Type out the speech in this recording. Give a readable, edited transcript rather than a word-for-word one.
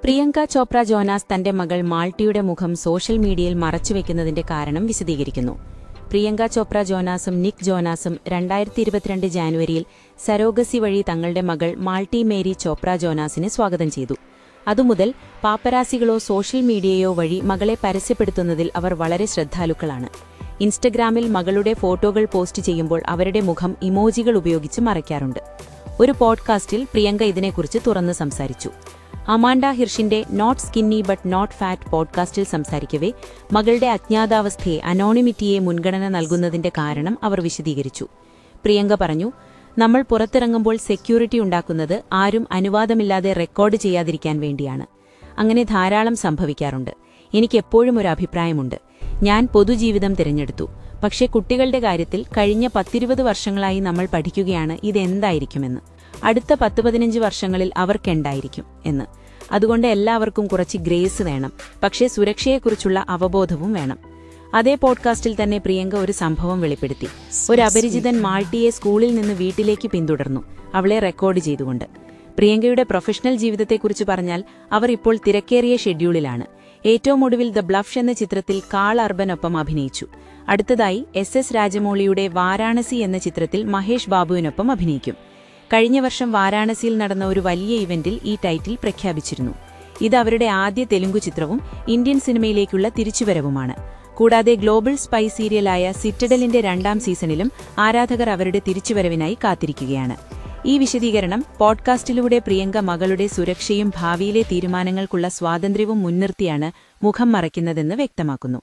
Priyanka Chopra Jonas തന്റെ മകൾ മാൾട്ടിയുടെ മുഖം സോഷ്യൽ മീഡിയയിൽ മറച്ചുവെക്കുന്നതിന്റെ കാരണം വിശദീകരിക്കുന്നു. പ്രിയങ്ക ചോപ്ര ജോനാസും നിക് ജോനാസും 2022 ജാനുവരിയിൽ സരോഗസി വഴി തങ്ങളുടെ മകൾ മാൾട്ടി മേരി ചോപ്ര ജോനാസിനെ സ്വാഗതം ചെയ്തു. അതുമുതൽ പാപ്പരാസികളോ സോഷ്യൽ മീഡിയയോ വഴി മകളെ പരസ്യപ്പെടുത്തുന്നതിൽ അവർ വളരെ ശ്രദ്ധാലുക്കളാണ്. ഇൻസ്റ്റഗ്രാമിൽ മകളുടെ ഫോട്ടോകൾ പോസ്റ്റ് ചെയ്യുമ്പോൾ അവരുടെ മുഖം ഇമോജികൾ ഉപയോഗിച്ച് മറയ്ക്കാറുണ്ട്. ഒരു പോഡ്കാസ്റ്റിൽ പ്രിയങ്ക ഇതിനെക്കുറിച്ച് തുറന്ന് സംസാരിച്ചു. അമാൻഡ ഹിർഷിന്റെ not skinny but not fat പോഡ്കാസ്റ്റിൽ സംസാരിക്കവേ മകളുടെ അജ്ഞാതാവസ്ഥയെ അനോണിമിറ്റിയെ മുൻഗണന നൽകുന്നതിന്റെ കാരണം അവർ വിശദീകരിച്ചു. പ്രിയങ്ക പറഞ്ഞു, നമ്മൾ പുറത്തിറങ്ങുമ്പോൾ സെക്യൂരിറ്റി ഉണ്ടാക്കുന്നത് ആരും അനുവാദമില്ലാതെ റെക്കോർഡ് ചെയ്യാതിരിക്കാൻ വേണ്ടിയാണ്. അങ്ങനെ ധാരാളം സംഭവിക്കാറുണ്ട്. എനിക്കെപ്പോഴും ഒരു അഭിപ്രായമുണ്ട്. ഞാൻ പൊതുജീവിതം തിരഞ്ഞെടുത്തു. പക്ഷേ കുട്ടികളുടെ കാര്യത്തിൽ കഴിഞ്ഞ 10-20 വർഷങ്ങളായി നമ്മൾ പഠിക്കുകയാണ് ഇതെന്തായിരിക്കുമെന്ന്. അടുത്ത 10-15 വർഷങ്ങളിൽ അവർക്കെന്തായിരിക്കും എന്ന്. അതുകൊണ്ട് എല്ലാവർക്കും കുറച്ച് ഗ്രേസ് വേണം, പക്ഷേ സുരക്ഷയെക്കുറിച്ചുള്ള അവബോധവും വേണം. അതേ പോഡ്കാസ്റ്റിൽ തന്നെ പ്രിയങ്ക ഒരു സംഭവം വെളിപ്പെടുത്തി. ഒരു അപരിചിതൻ മാൾട്ടിയെ സ്കൂളിൽ നിന്ന് വീട്ടിലേക്ക് പിന്തുടർന്നു, അവളെ റെക്കോർഡ് ചെയ്തുകൊണ്ട്. പ്രിയങ്കയുടെ പ്രൊഫഷണൽ ജീവിതത്തെക്കുറിച്ച് പറഞ്ഞാൽ അവർ ഇപ്പോൾ തിരക്കേറിയ ഷെഡ്യൂളിലാണ്. ഏറ്റവും ഒടുവിൽ ദ ബ്ലഫ് എന്ന ചിത്രത്തിൽ കാൾ അർബനൊപ്പം അഭിനയിച്ചു. അടുത്തതായി SS രാജമൗളിയുടെ വാരാണസി എന്ന ചിത്രത്തിൽ മഹേഷ് ബാബുവിനൊപ്പം അഭിനയിക്കും. കഴിഞ്ഞ വർഷം വാരാണസിയിൽ നടന്ന ഒരു വലിയ ഇവന്റിൽ ഈ ടൈറ്റിൽ പ്രഖ്യാപിച്ചിരുന്നു. ഇത് അവരുടെ ആദ്യ തെലുങ്കു ചിത്രവും ഇന്ത്യൻ സിനിമയിലേക്കുള്ള തിരിച്ചുവരവുമാണ്. കൂടാതെ ഗ്ലോബൽ സ്പൈ സീരിയലായ സിറ്റഡലിന്റെ 2ാം സീസണിലും ആരാധകർ അവരുടെ തിരിച്ചുവരവിനായി കാത്തിരിക്കുകയാണ്. ഈ വിശദീകരണം പോഡ്കാസ്റ്റിലൂടെ പ്രിയങ്ക മകളുടെ സുരക്ഷയും ഭാവിയിലെ തീരുമാനങ്ങൾക്കുള്ള സ്വാതന്ത്ര്യവും മുൻനിർത്തിയാണ് മുഖം മറയ്ക്കുന്നതെന്ന് വ്യക്തമാക്കുന്നു.